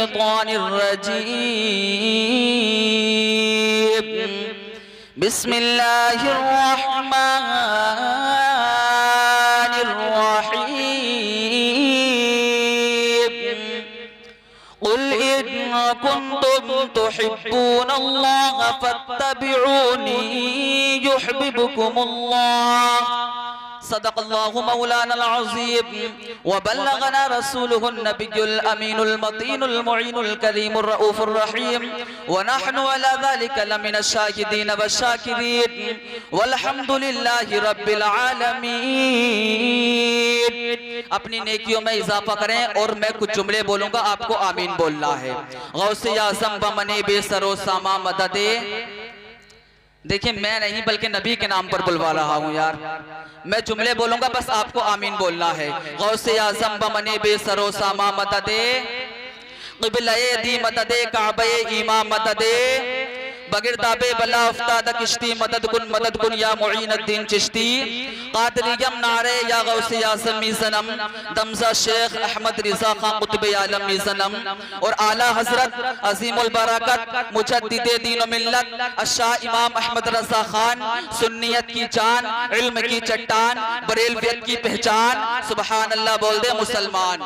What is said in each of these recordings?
मिनश्शैतानिर्रजीम। बिस्मिल्लाहिर्रहमानिर्रहीम। कुल इन कुंतुम तुहिब्बूनल्लाह फत्तबिऊनी युहब्बिबकुमुल्लाह। सदक़ल्लाहु मौलाना अज़ीम व बल्लगना रसूलुहुन नबियुल अमीनुल मतीनुल मुईनुल करीमुर रऊफुर रहीम व नहनु अला ज़ालिका लमिनश शाहिदीन वश्शाकिरीन वल्हम्दुलिल्लाहि रब्बिल आलमीन। अपनी नेकियों में इजाफा करें और मैं कुछ जुमले बोलूंगा, आपको आमीन बोलना है। गौसे आज़म बमने बेसरो सामा मददे। देखिए मैं नहीं बल्कि नबी के नाम पर बुलवा रहा हूँ यार। मैं जुमले बोलूंगा, बस आपको आमीन बोलना है। गौसे आज़म बमने बेसरो सामा मददे, क़िबले दी मददे, काबे ईमा मददे, बगैर दाबे बला उफ्ताद किश्ती, मदद कुन या मुईनुद्दीन चिश्ती, कादरियम नारे या गौसे आज़म मीज़नम, दमजा शेख अहमद रिज़ा खां कुतुब आलम मीज़नम, और आला हजरत अजीमुल बरकत मुजद्दिदे दीन व मिल्लत अशाह इमाम अहमद रज़ा खान, सुन्नियत की जान, इल्म की चट्टान, बरेलवियत की पहचान। सुबहान अल्लाह बोल दे मुसलमान।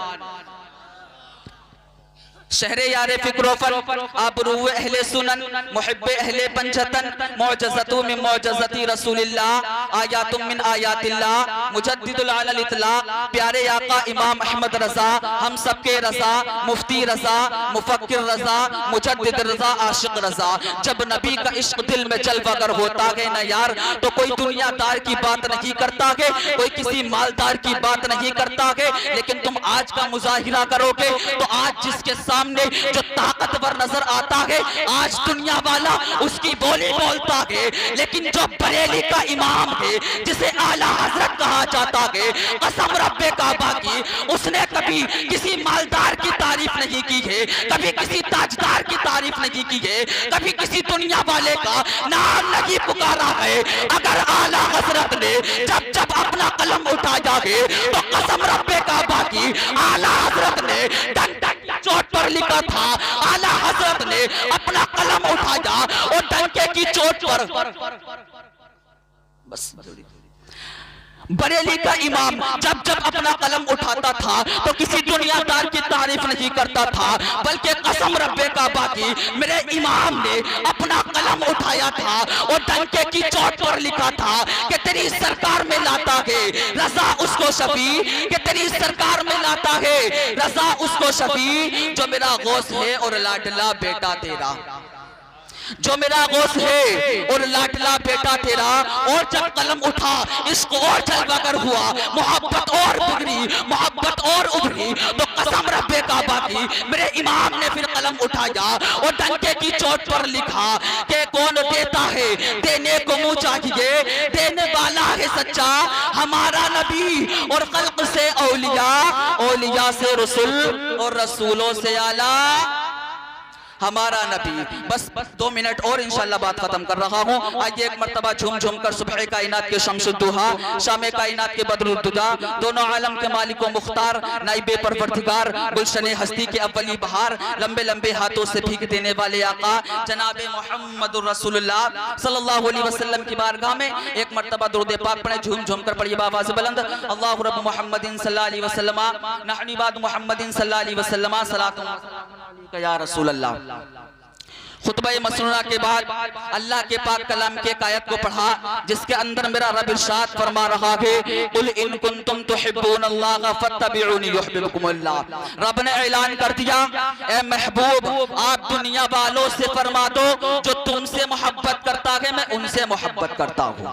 शहरे यारे फिक्रोफर आबरू अहले सुनन मुहिब्बे अहले पंचतन, मौजज़तु मिन मौजज़ती रसूलिल्लाह, आयातुम मिन आयातिल्लाह, मुजद्दिदुल अलल इतलाक, प्यारे आका इमाम अहमद रज़ा, हम सबके रज़ा, मुफ्ती रज़ा, मुफक्किर रज़ा, मुजद्दिद रज़ा, आशिक रज़ा। जब नबी का इश्क दिल में जलवागर होता है ना यार, तो कोई दुनियादार की बात नहीं करता है, कोई किसी मालदार की बात नहीं करता है। लेकिन तुम आज का मुजाहिरा करोगे तो आज जिसके सामने जो ताकतवर नजर आता है, आज दुनिया वाला उसकी बोली बोलता है। लेकिन जो बरेली का इमाम है, जिसे आला हजरत कहा जाता है, कसम रब्बे काबा की, उसने कभी किसी मालदार की तारीफ नहीं की है, कभी किसी ताजदार की तारीफ नहीं की है, कभी किसी दुनिया वाले का नाम नहीं पुकारा है। अगर आला हजरत ने जब जब अपना कलम उठाया है, तो कसम रब्बे काबा की, आला हजरत ने चोट पर लिखा था। आला हजरत ने अपना कलम उठाया और डंके की चोट पर बस बरेली का इमाम जब जब अपना कलम उठाता था तो किसी दुनियादार की तारीफ नहीं करता था, बल्कि कसम रब्बे काबा की, मेरे इमाम ने अपना कलम उठाया था और डंके की चोट पर लिखा था कि तेरी सरकार में लाता है रजा उसको शफी, कि तेरी सरकार में लाता है रजा उसको शफी, जो मेरा गौस है और लाडला बेटा तेरा, जो मेरा गौस है और लाडला बेटा तेरा। और जब कलम उठा इसको और जलवागर हुआ, मोहब्बत और बिगड़ी, मोहब्बत और उभरी, तो कसम रब्बे काबा की, मेरे इमाम ने फिर कलम उठाया और डंके की चोट पर लिखा कि कौन देता है देने को मुँह चाहिए, देने वाला है सच्चा हमारा नबी, और खल्क से औलिया, औलिया से रसूल, और रसूलों से आला हमारा नबी। बस 2 मिनट और इंशाल्लाह बात खत्म कर रहा हूँ। आइए एक मर्तबा झूम झूम कर सुबह कायनात के शम्सुद्दुहा, शाम कायनात के बदरुद्दुजा, दोनों आलम के मालिक व मुख्तार, नाइबे परवरदिगार, गुलशने हस्ती के अव्वली बहार, लंबे लंबे हाथों से भीख देने वाले आका जनाबे मुहम्मदुर रसूलुल्लाह सल्लल्लाहु अलैहि वसल्लम की बारगाह में एक मर्तबा दुरूद पाक पढ़े, झूम झूम कर पढ़िए आवाज़ बुलंद। अल्लाहु रब्बु मुहम्मदिन सल्लल्लाहु अलैहि वसल्लम नहनु बाद मुहम्मदिन सल्लल्लाहु अलैहि वसल्लम सलातु या रसूल अल्लाह। खुतबा मसनूना के बाद अल्लाह के पाक कलाम के आयत को पढ़ा, जिसके अंदर मेरा रब इरशाद फरमा रहा है, कुल इन कुंतुम तुहिब्बूनल्लाह फत्तबिऊनी युहब्बिबकुमुल्लाह। रब ने ऐलान कर दिया, ए महबूब आप दुनिया वालों से फरमा दो जो तुमसे मोहब्बत करता है मैं उनसे मोहब्बत करता हूँ।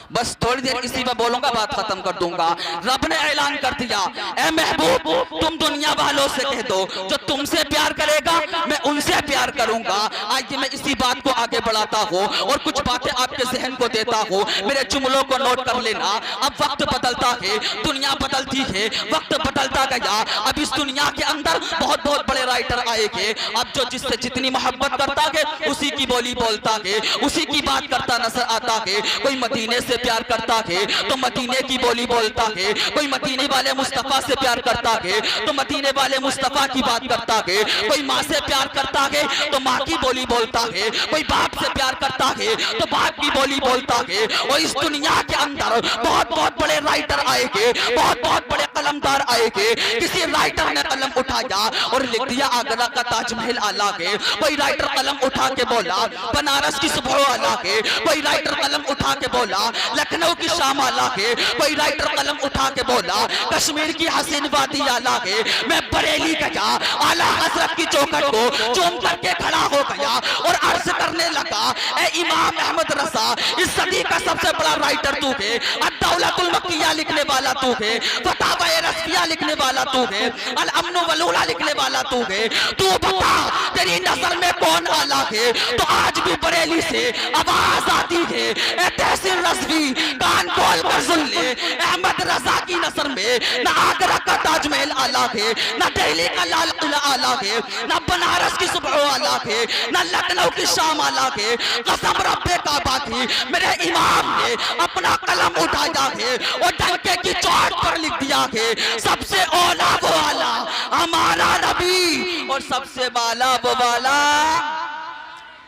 बस थोड़ी देर इसी पर बोलूंगा, बात खत्म कर दूंगा। रब ने ऐलान कर दिया, ए महबूब तुम दुनिया वालों से कह दो जो तुमसे प्यार करेगा मैं उनसे प्यार करूंगा। आज मैं इसी बात को आगे बढ़ाता हूँ और कुछ बातें आपके जहन को देता हूँ, मेरे जुमलों को नोट कर लेना। अब वक्त बदलता है, दुनिया बदलती है, वक्त बदलता गया। अब इस दुनिया के अंदर बहुत बहुत बड़े राइटर आएंगे। अब जो जिससे जितनी मोहब्बत करता है उसी की बोली बोलता है, उसी की बात करता नजर आता है। कोई मदीने से प्यार करता है तो मदीने की बोली बोलता है, कोई मदीने वाले मुस्तफा से प्यार करता है तो मदीने वाले मुस्तफा की बात करता है। कोई माँ से प्यार करता है तो माँ की बोली बोलता है, कोई बाप से प्यार करता है तो बाप की बोली बोलता है। और इस दुनिया के अंदर बहुत बहुत बड़े राइटर आएंगे, बहुत बहुत बड़े कलमदार आएंगे। किसी राइटर ने कलम उठाया और लिख दिया आगरा का ताजमहल आला है, कोई राइटर कलम उठा के बोला बनारस की सुबह आला है, कोई राइटर कलम उठा के बोला लखनऊ की शाम आला है, कोई राइटर कलम उठा के बोला कश्मीर की हसीन वादी आला है। मैं बरेली गया, आला हजरत की चौखट को चूम करके खड़ा हो गया और अर्ज करने लगा, ए इमाम अहमद रजा, इस सदी का सबसे बड़ा राइटर तू है, अद-दौलतुल मक्किया लिखने वाला तू है, फतावा रस्मिया लिखने वाला तू है, अल अमन वलूला लिखने वाला तू है। तू बता तेरी नजर में कौन आला है? तो आज भी बरेली से आवाज आती है, ए तहसीन रज़वी कान खोल कर सुन ले, अहमद रजा की नजर में ना आगरा का ताजमहल आला है, ना दिल्ली का लाल किला आला है, ना बनारस की सुबह आला है, ना लखनऊ की शाम आला है। कसम रब्बे काबा की मेरे इमाम ने अपना कलम उठाया है और डंके की चोट पर लिख दिया है, सबसे औला वो आला हमारा नबी और सबसे बाला वो वाला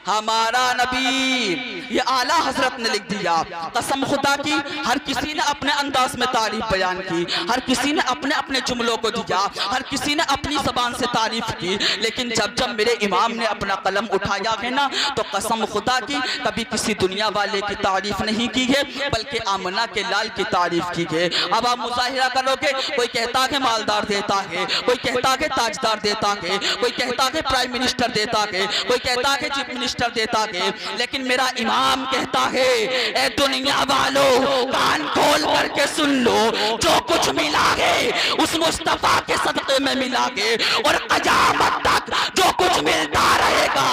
हमारा नबी। ये आला हजरत ने लिख दिया। कसम खुदा की हर किसी ने अपने अंदाज में तारीफ बयान की, हर किसी ने अपने अपने जुमलों को दिया, हर किसी ने अपनी जबान से तारीफ की। लेकिन जब जब मेरे इमाम ने अपना कलम उठाया है ना, तो कसम खुदा की कभी किसी दुनिया वाले की तारीफ नहीं की है, बल्कि आमना के लाल की तारीफ की है। अब आप मुजाहिरा करोगे, कोई कहता है मालदार देता है, कोई कहता है ताजदार देता है, कोई कहता है प्राइम मिनिस्टर देता है, कोई कहता है चीफ मिनिस्टर देता है। लेकिन मेरा इमाम कहता है, ए दुनिया वालों कान खोल करके सुन लो, जो कुछ मिला है उस मुस्तफा के सदक़े में मिला है और क़यामत तक जो कुछ मिलता रहेगा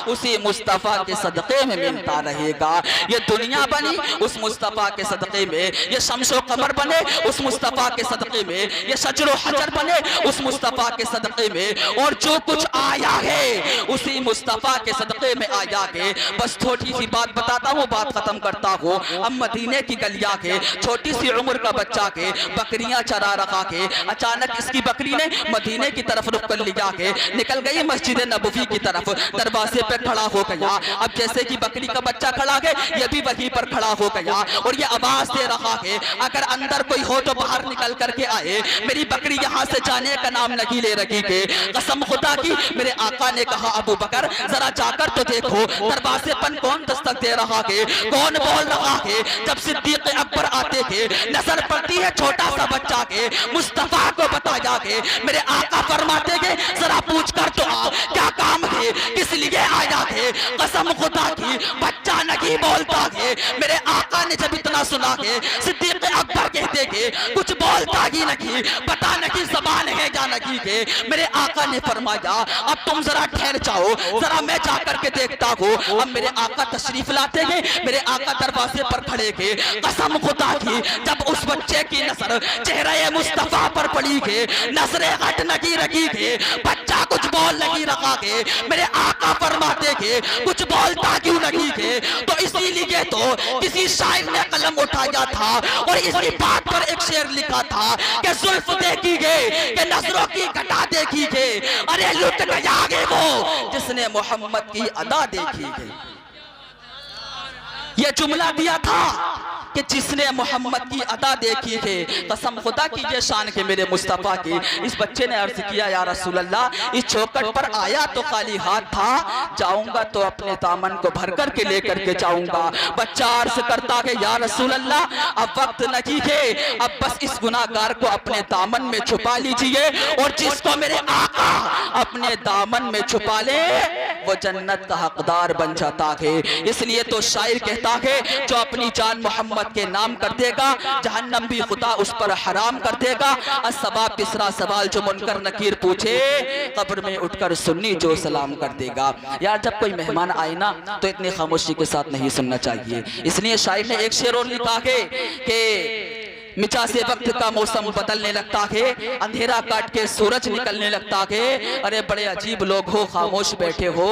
उसी मुस्तफा के सदक़े में मिलता रहेगा। ये दुनिया बनी उस मुस्तफा के सदक़े में, ये शम्सो कमर बने उस मुस्तफा के सदक़े में, ये शजरो हजर बने उस मुस्तफा के सदक़े में, और जो कुछ आया है उसी मुस्तफा के सदक़े में आया के। बस छोटी सी बात बताता हूँ, बात खत्म करता हूँ। अब मदीने की गलिया के छोटी सी उम्र का बच्चा के बकरियां चरा रखा के अचानक इसकी बकरी ने मदीने की तरफ रुख कर लिया के निकल गई मस्जिद नबवी की तरफ, दरवाजे पे खड़ा हो गया। अब जैसे कि बकरी का बच्चा खड़ा है, ये भी वहीं पर खड़ा हो गया और ये आवाज दे रहा है, अगर अंदर कोई हो तो बाहर निकल करके आए, मेरी बकरी यहाँ से जाने का नाम नहीं ले रही के। कसम खुदा की मेरे आका ने कहा, अबू बकर जरा जाकर तो देखो दरवाजे पर कौन दस्तक दे रहा है, कौन बोल रहा है। जब सिद्दीक अकबर आते थे, नजर पड़ती है छोटा सा बच्चा के, मुस्तफा को बताया के मेरे आका फरमाते के जरा पूछ कर तो आओ क्या काम है, किस लिए आया थे। कसम खुदा की बच्चा नहीं बोलता है। मेरे आका ने जब इतना सुना है, सिद्दीक अकबर कहते के कुछ बोलता ही नहीं, पता नहीं ज़बान है या नहीं है। मेरे आका ने फरमाया, अब तुम जरा ठहर जाओ, जरा मैं जाकर के देखता हूँ। अब मेरे आका तशरीफ लाते हैं, मेरे आका दरवाजे पर खड़े के। कसम खुदा की जब उस बच्चे की नजर चेहरे मुस्तफा पर पड़ी के, नजरें हट नहीं रखी के, बच्चा कुछ बोल नहीं रखा के, मेरे आका फरमाते के कुछ बोलता क्यों नहीं के। तो इसीलिए तो किसी शायर ने कलम उठाया था और इसी बात पर एक शेर लिखा था कि जुल्फ देखी गए कि नजरों की घटा देखी गए, अरे लुट गया गे वो जिसने मोहम्मद की अदा देखी गई। ये जुमला दिया था कि जिसने मोहम्मद की अदा देखी है। कसम खुदा की ये शान के मेरे मुस्तफ़ा की। इस बच्चे ने अर्ज किया, या रसूल अल्लाह इस चौखट पर आया तो खाली हाथ था, जाऊंगा तो अपने दामन को भर कर के लेकर के जाऊंगा। बच्चा अर्ज करता है, या रसूल अल्लाह अब वक्त नहीं है, अब बस इस गुनाहगार को अपने दामन में छुपा लीजिए और जिसको मेरे आका अपने दामन में छुपा ले वो जन्नत का हकदार बन जाता है। इसलिए तो शायर कहता है जो अपनी जान मोहम्मद के नाम कर देगा जहन्नम भी खुदा उस पर हराम कर देगा। असबाब तीसरा सवाल जो मुनकर नकीर पूछे कब्र में उठकर सुन्नी जो सलाम कर देगा। यार जब कोई मेहमान आए ना तो इतनी खामोशी के साथ नहीं सुनना चाहिए। इसलिए शायर ने एक शेर और लिखा है कि मिचा से वक्त का मौसम बदलने लगता है, अंधेरा काट के सूरज निकलने लगता है। अरे बड़े अजीब लोग हो, खामोश बैठे हो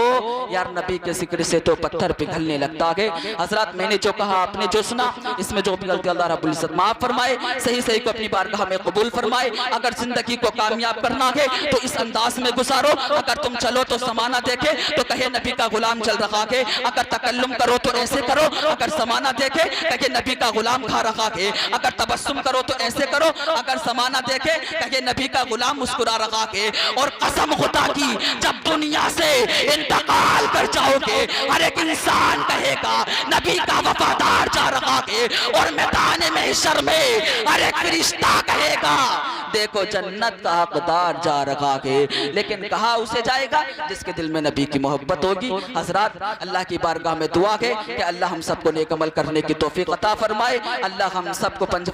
यार, नबी के जिक्र से तो पत्थर पिघलने लगता है। हजरत मैंने जो कहा आपने जो सुना, इसमें जो भी गलती अल्लाह रब्बुल इज्जत माफ फरमाए, सही सही को अपनी बारगाह में कबूल फरमाए। अगर जिंदगी को कामयाब करना है तो इस अंदाज में गुजारो। अगर तुम चलो तो समाना देखे तो कहे नबी का गुलाम चल रहा है। अगर तकल्लुम करो तो ऐसे करो, अगर समाना देखे कहे नबी का गुलाम खा रहा है। अगर तबस्सुम करो तो ऐसे करो, अगर समाना देखे कहे नबी का गुलाम मुस्कुरा रहा है। और कसम खुदा की जब दुनिया से इंतकाल कर जाओगे हर एक इंसान कहेगा नबी का वफादार जा रहा है। और मैदान महशर में हर एक फरिश्ता कहेगा देखो जन्नत का हकदार जा रहा है। लेकिन कहा उसे जाएगा जिसके दिल में नबी की मोहब्बत होगी। हजरत अल्लाह की बारगाह में दुआ है कि अल्लाह हम सबको नेक अमल करने की तौफीक अता फरमाए। अल्लाह हम सबको पंज